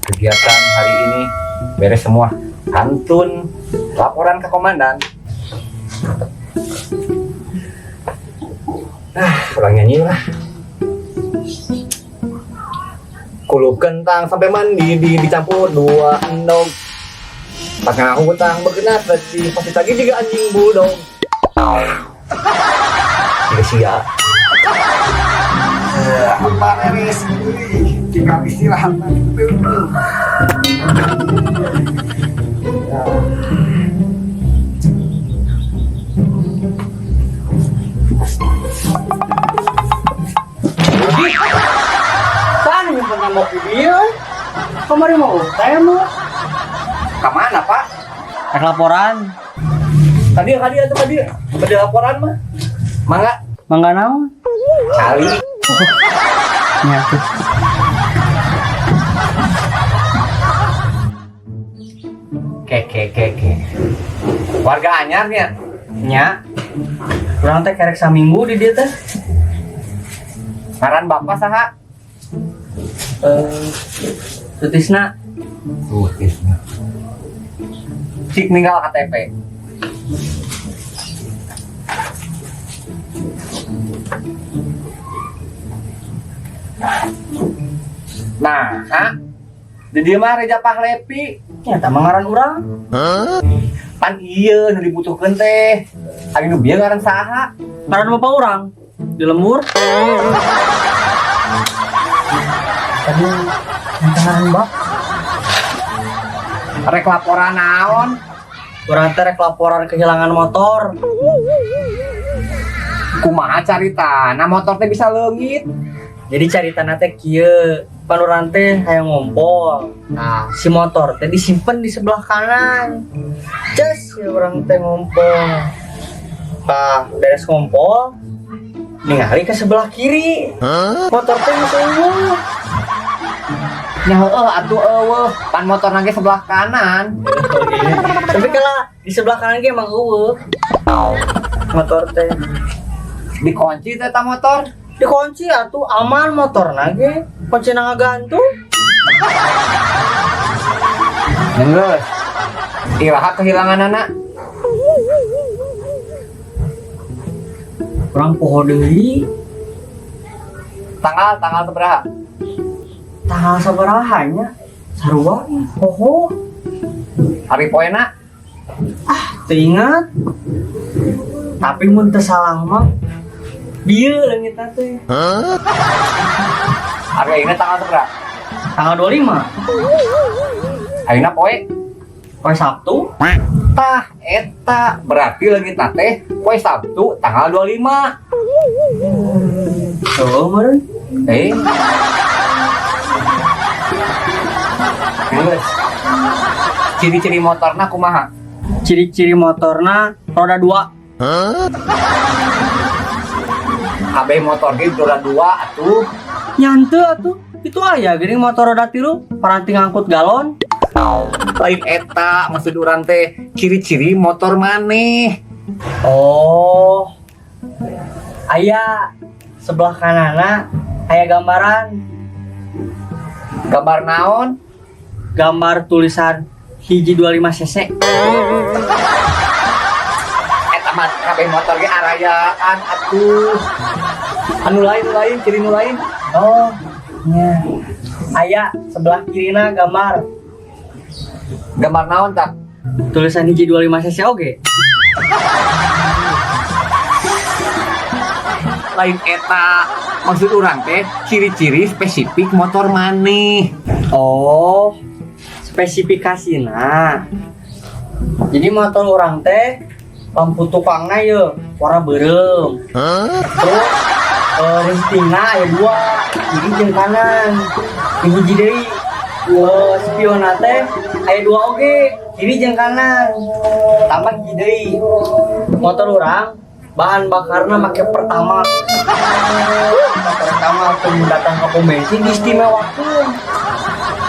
Kegiatan hari ini beres semua. Hantun laporan ke komandan. Pulang nyanyi lah. Kulup kentang sampai mandi dicampur 2 endog. Pas ngaku utang berkenat berarti pasti lagi 3 anjing bulldog. Tidak sia. Apa beres? Tinggal istirahat. Kan nyimpen nambok video. Kemarin mau tanya mau. Kemana Pak? Rek laporan. Tadi ada laporan mah. Mangga naon? Cali. Nya tuh. Keke. Warga anyar nya. Urang teh kerek saminggu di dieu teh. Ngaran Bapak saha? Sutisna. Cik ninggal KTP. Nah, di dia mah Reja Pahlepi. Nya tah ngaran urang. Pan ieu nu dibutuhkeun teh. Ari nu bieu ngaran saha? Ngaran bapak urang. Di lembur. Tadi ngaran bap. Rek laporan naon? Urang teh rek laporan kehilangan motor. Kumaha caritana motor teh bisa leungit? Jadi caritana teh kieu, pan urang teh hayang ngompol. Nah, si motor teh disimpen di sebelah kanan. Ces, urang teh ngompol. Nah, beres ngompol, ningali ke sebelah kiri. Motor teh geus eueuh. Nya heueuh atuh eueuh, pan motor nangge sebelah kanan. Tapi kalau di sebelah kanan ge emang eueuh. Motor teh Dikunci teh ta motor. dikunci atuh aman motor nage. Kunci ngagantung. Geus. Iraha kehilangan anak. Urang poho deui. Tanggal sabaraha? Tanggal sabaraha nya? Sarua poho. Hari poena? Teu ingat. Tapi mun teu salah mah dieu leungit teh. Hari ayeuna tanggal sabaraha? Tanggal 25. Ayeuna poe? Poe Sabtu. Tah eta berarti leungit teh poe Sabtu tanggal 25. Oh, meureun. Geus. Ciri-ciri motorna kumaha? Ciri-ciri motorna roda 2. KB motor ge roda 2 atuh. Nyanteu atuh. Itu aya geuning motor roda 3 paranti ngangkut galon. Lain eta maksud urang teh ciri-ciri motor maneh. Oh. Aya sebelah kanana aya gambaran. Gambar naon? Gambar tulisan hiji 25 cc. Eta mah KB motor ge arayaan atuh. Anu lain ciri nu lain. Oh, nya. Aya sebelah kirina gambar Gambar naon tak? tulisan hiji 25 cc oge. Lain eta maksud urang teh ciri-ciri spesifik motor maneh. Oh, spesifikasina. Jadi motor orang teh lampu tukangna ye warna beureum. Terus restingna aya 2, kiri jeung kanan. Hiji deui. Spionna teh aya 2 oge, kiri jeung kanan. Tambah hiji deui. Motor urang bahan bakarna make Pertamax. Pertamax tuh datang ke pom bensin diistimewakeun.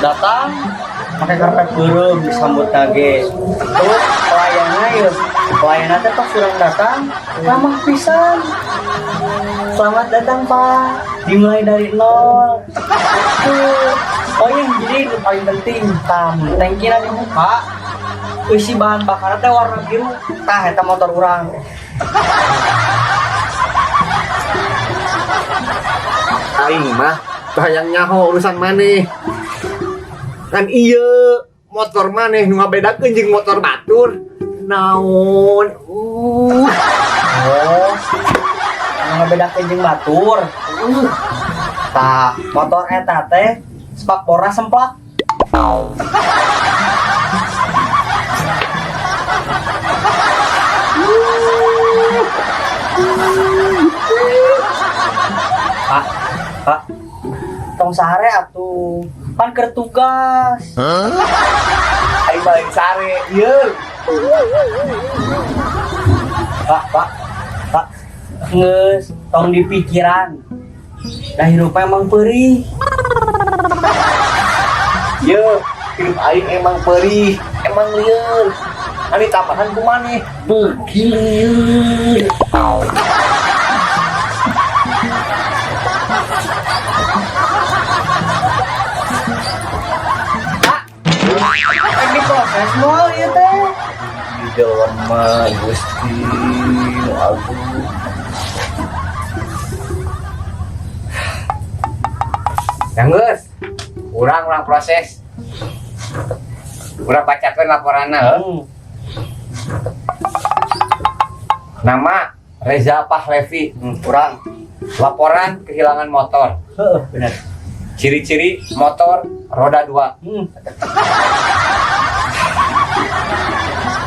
Datang pakai karpet beureum disambut nage. Terus pelayannya teh pas urang datang ramah pisan. Selamat datang Pak. dimulai dari nol. Oh yang jadi yang paling penting, tangki nanti buka, isi bahan bakar teh warna biru, tah eta motor urang. Aing mah hayang nyaho urusan maneh. Kan iya motor maneh nu ngabedakeun jeung motor batur. Naon? Oh, ngebedakeun jeung batur. Tah, motor eta teh spakborna semplak. Pak, tong sare atuh. Pan keur tugas. Aing balik sare, ieu. Pak, nges, tong di pikiran. Dah hirup emang perih. Ieu, hidup aing emang perih, emang lieur. Ani tambahan kumaneh, beuki lieur. Ini proses moal ieu teh. Di dalam mah Gusti, aduh. Yang geus, urang proses. Urang bacakeun laporanna. Nama Reza Pahlevi, urang. Laporan kehilangan motor. Heeh, bener. Ciri-ciri motor roda 2.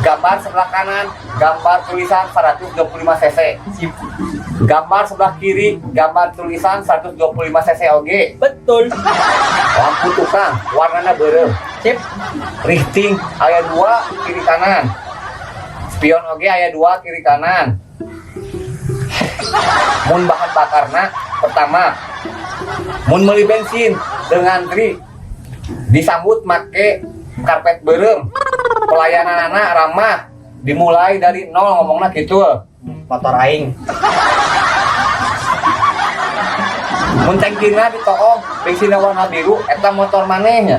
Gambar sebelah kanan, gambar tulisan 125 cc. Sip. Gambar sebelah kiri, gambar tulisan 125 cc oge. Betul. Lampu tukang, warnanya beureum. Sip. Riting aya 2 kiri kanan. Spion oge aya 2 kiri kanan. Mun bahan bakarna pertama, mun meuli bensin dengan tri disambut make karpet beureum. Pelayananana ramah, dimulai dari nol ngomongna gitu. Motor aing. Mun tangkina ditoong, bensinna warna biru, eta motor manehnya.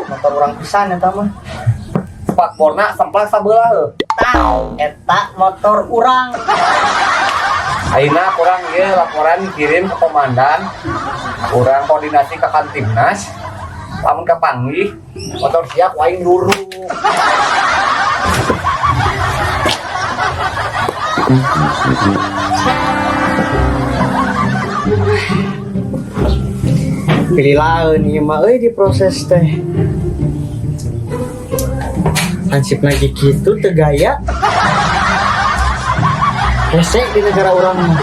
Motor urang pisan eta mah. Spakborna semplang sabelah heuh. Tah, eta motor urang. Ayeuna kurang ieu laporan kirim ke komandan. Kurang koordinasi ke Kantimnas. Lamun kapanggih, motor siap waing luru. Pilih laun ieu mah euy diproses teh. Hansip lagi gitu teu gaya. Hese di negara urang mah.